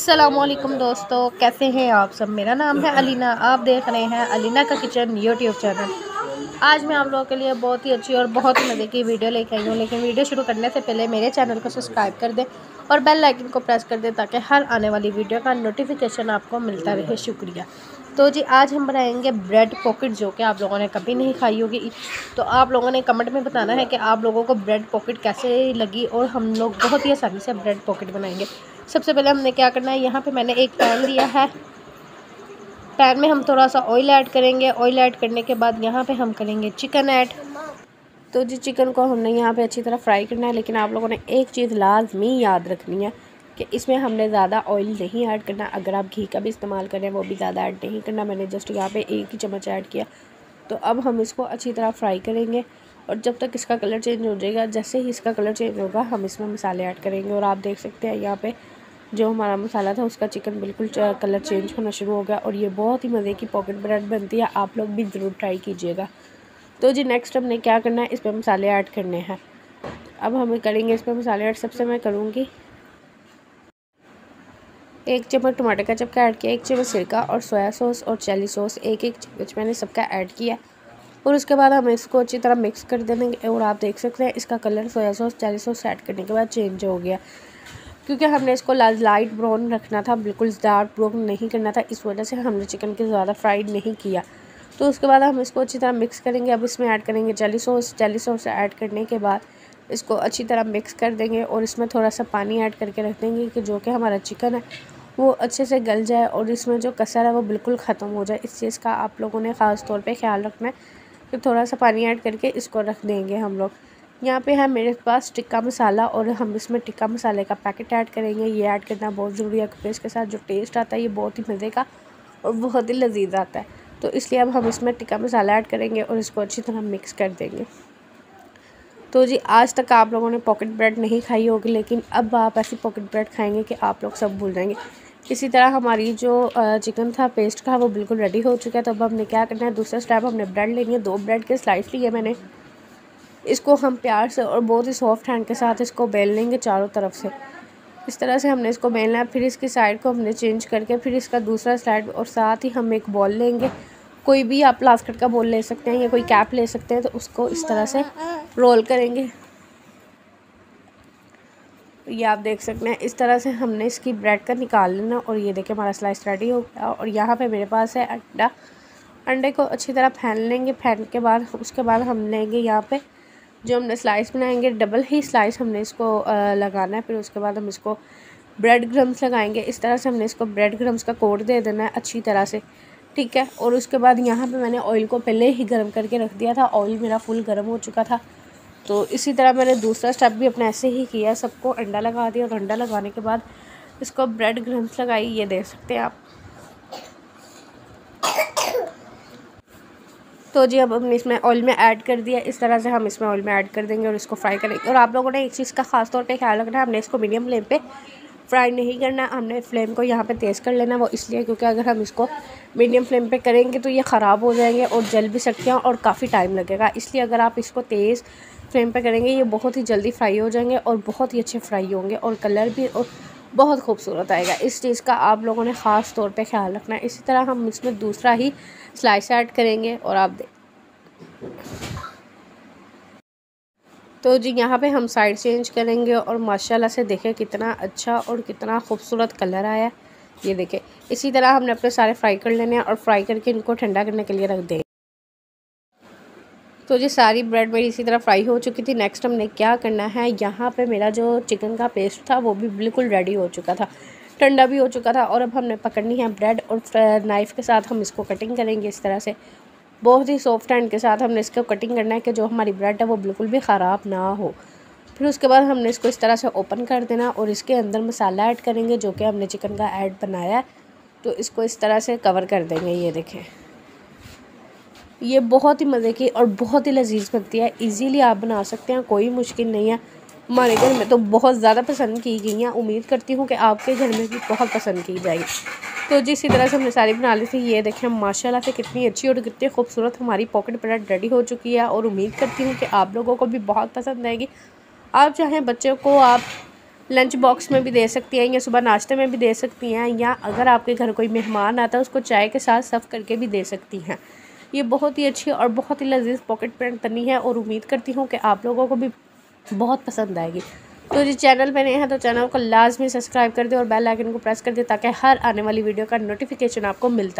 अस्सलामुअलैकुम दोस्तों, कैसे हैं आप सब। मेरा नाम है अलीना, आप देख रहे हैं अलीना का किचन यूट्यूब चैनल। आज मैं आप लोगों के लिए बहुत ही अच्छी और बहुत ही मज़े की वीडियो लेके आई हूँ। लेकिन वीडियो शुरू करने से पहले मेरे चैनल को सब्सक्राइब कर दें और बेल आइकन को प्रेस कर दें ताकि हर आने वाली वीडियो का नोटिफिकेशन आपको मिलता रहे। शुक्रिया। तो जी आज हम बनाएंगे ब्रेड पॉकेट, जो कि आप लोगों ने कभी नहीं खाई होगी। तो आप लोगों ने कमेंट में बताना है कि आप लोगों को ब्रेड पॉकेट कैसे लगी, और हम लोग बहुत ही आसानी से ब्रेड पॉकेट बनाएंगे। सबसे पहले हमने क्या करना है, यहाँ पे मैंने एक पैन लिया है। पैन में हम थोड़ा सा ऑयल ऐड करेंगे। ऑयल ऐड करने के बाद यहाँ पे हम करेंगे चिकन ऐड। तो जी चिकन को हमने यहाँ पे अच्छी तरह फ्राई करना है। लेकिन आप लोगों ने एक चीज़ लाजमी याद रखनी है कि इसमें हमने ज़्यादा ऑयल नहीं ऐड करना। अगर आप घी का भी इस्तेमाल करें वो भी ज़्यादा ऐड नहीं करना। मैंने जस्ट यहाँ पे 1 ही चम्मच ऐड किया। तो अब हम इसको अच्छी तरह फ्राई करेंगे और जब तक इसका कलर चेंज हो जाएगा, जैसे ही इसका कलर चेंज होगा हम इसमें मसाले ऐड करेंगे। और आप देख सकते हैं यहाँ पे जो हमारा मसाला था उसका चिकन बिल्कुल कलर चेंज होना शुरू हो गया। और ये बहुत ही मज़े की पॉकेट ब्रेड बनती है, आप लोग भी ज़रूर ट्राई कीजिएगा। तो जी नेक्स्ट हमने क्या करना है, इस पर मसाले ऐड करने हैं। अब हम करेंगे इस पर मसाले ऐड। सबसे मैं करूँगी 1 चम्मच टमाटर केचप का ऐड किया, 1 चम्मच सिरका और सोया सॉस और चिली सॉस 1-1 चम्मच मैंने सबका ऐड किया। और उसके बाद हम इसको अच्छी तरह मिक्स कर देंगे। और आप देख सकते हैं इसका colour soya sauce chilli sauce add करने के बाद चेंज हो गया, क्योंकि हमने इसको लाइट ब्राउन रखना था, बिल्कुल डार्क ब्राउन नहीं करना था। इस वजह से हमने चिकन को ज़्यादा फ्राइड नहीं किया। तो उसके बाद हम इसको अच्छी तरह मिक्स करेंगे। अब इसमें ऐड करेंगे चिली सॉस ऐड करने के बाद इसको अच्छी तरह मिक्स कर देंगे। और इसमें थोड़ा सा पानी ऐड करके रख देंगे कि जो कि हमारा चिकन है वो अच्छे से गल जाए और इसमें जो कसर है वो बिल्कुल ख़त्म हो जाए। इस चीज़ का आप लोगों ने ख़ास तौर पे ख्याल रखना है कि थोड़ा सा पानी ऐड करके इसको रख देंगे हम लोग। यहाँ पे है मेरे पास टिक्का मसाला और हम इसमें टिक्का मसाले का पैकेट ऐड करेंगे। ये ऐड करना बहुत ज़रूरी है क्योंकि इसके साथ जो टेस्ट आता है ये बहुत ही मज़े का और बहुत ही लजीज आता है। तो इसलिए अब हम इसमें टिक्का मसाला ऐड करेंगे और इसको अच्छी तरह मिक्स कर देंगे। तो जी आज तक आप लोगों ने पॉकेट ब्रेड नहीं खाई होगी, लेकिन अब आप ऐसी पॉकेट ब्रेड खाएंगे कि आप लोग सब भूल जाएंगे। इसी तरह हमारी जो चिकन था पेस्ट का वो बिल्कुल रेडी हो चुका है। तो अब हमने क्या करना है, दूसरा स्टेप हमने ब्रेड लेनी है। 2 ब्रेड के स्लाइस लिए मैंने। इसको हम प्यार से और बहुत ही सॉफ्ट हैंड के साथ इसको बेल लेंगे चारों तरफ से। इस तरह से हमने इसको बेलना है। फिर इसकी साइड को हमने चेंज करके फिर इसका दूसरा साइड, और साथ ही हम एक बॉल लेंगे। कोई भी आप प्लास्टिक का बॉल ले सकते हैं या कोई कैप ले सकते हैं। तो उसको इस तरह से रोल करेंगे। ये आप देख सकते हैं इस तरह से हमने इसकी ब्रेड का निकाल लेना। और ये देखिए हमारा स्लाइस रेडी हो गया। और यहाँ पे मेरे पास है अंडा। अंडे को अच्छी तरह फेंट लेंगे। फेंट के बाद उसके बाद हम लेंगे यहाँ पे जो हमने स्लाइस बनाएंगे, डबल ही स्लाइस हमने इसको लगाना है। फिर उसके बाद हम इसको ब्रेड क्रम्स लगाएंगे। इस तरह से हमने इसको ब्रेड क्रम्स का कोट दे देना है अच्छी तरह से, ठीक है। और उसके बाद यहाँ पे मैंने ऑयल को पहले ही गर्म करके रख दिया था। ऑयल मेरा फुल गर्म हो चुका था। तो इसी तरह मैंने दूसरा स्टेप भी अपने ऐसे ही किया। सबको अंडा लगा दिया और अंडा लगाने के बाद इसको ब्रेड क्रम्स लगाई। ये देख सकते हैं आप। तो जी अब हमने इसमें ऑयल में ऐड कर दिया। इस तरह से हम इसमें ऑयल में ऐड कर देंगे और इसको फ्राई करेंगे। और आप लोगों ने एक चीज़ का ख़ास तौर पे ख्याल रखना है, हमने इसको मीडियम फ्लेम पे फ्राई नहीं करना। हमने फ्लेम को यहाँ पे तेज़ कर लेना। वो इसलिए क्योंकि अगर हम इसको मीडियम फ्लेम पे करेंगे तो ये ख़राब हो जाएंगे और जल भी सकते हैं और काफ़ी टाइम लगेगा। इसलिए अगर आप इसको तेज़ फ्लेम पे करेंगे ये बहुत ही जल्दी फ्राई हो जाएंगे और बहुत ही अच्छे फ्राई होंगे और कलर भी और बहुत खूबसूरत आएगा। इस चीज़ का आप लोगों ने ख़ास तौर पे ख्याल रखना है। इसी तरह हम इसमें दूसरा ही स्लाइस ऐड करेंगे। और आप तो जी यहाँ पे हम साइड चेंज करेंगे और माशाल्लाह से देखें कितना अच्छा और कितना खूबसूरत कलर आया। ये देखें इसी तरह हमने अपने सारे फ्राई कर लेने हैं और फ्राई करके इनको ठंडा करने के लिए रख देंगे। तो जी सारी ब्रेड मेरी इसी तरह फ्राई हो चुकी थी। नेक्स्ट हमने क्या करना है, यहाँ पे मेरा जो चिकन का पेस्ट था वो भी बिल्कुल रेडी हो चुका था, ठंडा भी हो चुका था। और अब हमने पकड़नी है ब्रेड और नाइफ़ के साथ हम इसको कटिंग करेंगे इस तरह से। बहुत ही सॉफ्ट हैंड के साथ हमने इसको कटिंग करना है कि जो हमारी ब्रेड है वो बिल्कुल भी ख़राब ना हो। फिर उसके बाद हमने इसको इस तरह से ओपन कर देना और इसके अंदर मसाला ऐड करेंगे जो कि हमने चिकन का ऐड बनाया है। तो इसको इस तरह से कवर कर देंगे। ये देखें ये बहुत ही मज़े की और बहुत ही लजीज बनती है। इजीली आप बना सकते हैं, कोई मुश्किल नहीं है। हमारे घर में तो बहुत ज़्यादा पसंद की गई हैं। उम्मीद करती हूँ कि आपके घर में भी बहुत पसंद की जाएगी। तो जिस तरह से हमने सारी बना ली थी। ये देखें माशाल्लाह से कितनी अच्छी और कितनी खूबसूरत हमारी पॉकेट ब्रेड रेडी हो चुकी है। और उम्मीद करती हूँ कि आप लोगों को भी बहुत पसंद आएगी। आप चाहें बच्चों को आप लंच बॉक्स में भी दे सकती हैं या सुबह नाश्ते में भी दे सकती हैं, या अगर आपके घर कोई मेहमान आता है उसको चाय के साथ सर्व करके भी दे सकती हैं। ये बहुत ही अच्छी और बहुत ही लजीज पॉकेट प्रिंट तनी है और उम्मीद करती हूँ कि आप लोगों को भी बहुत पसंद आएगी। तो जिस चैनल पे नए हैं तो चैनल को लाजमी सब्सक्राइब कर दे और बेल आइकन को प्रेस कर दे ताकि हर आने वाली वीडियो का नोटिफिकेशन आपको मिलता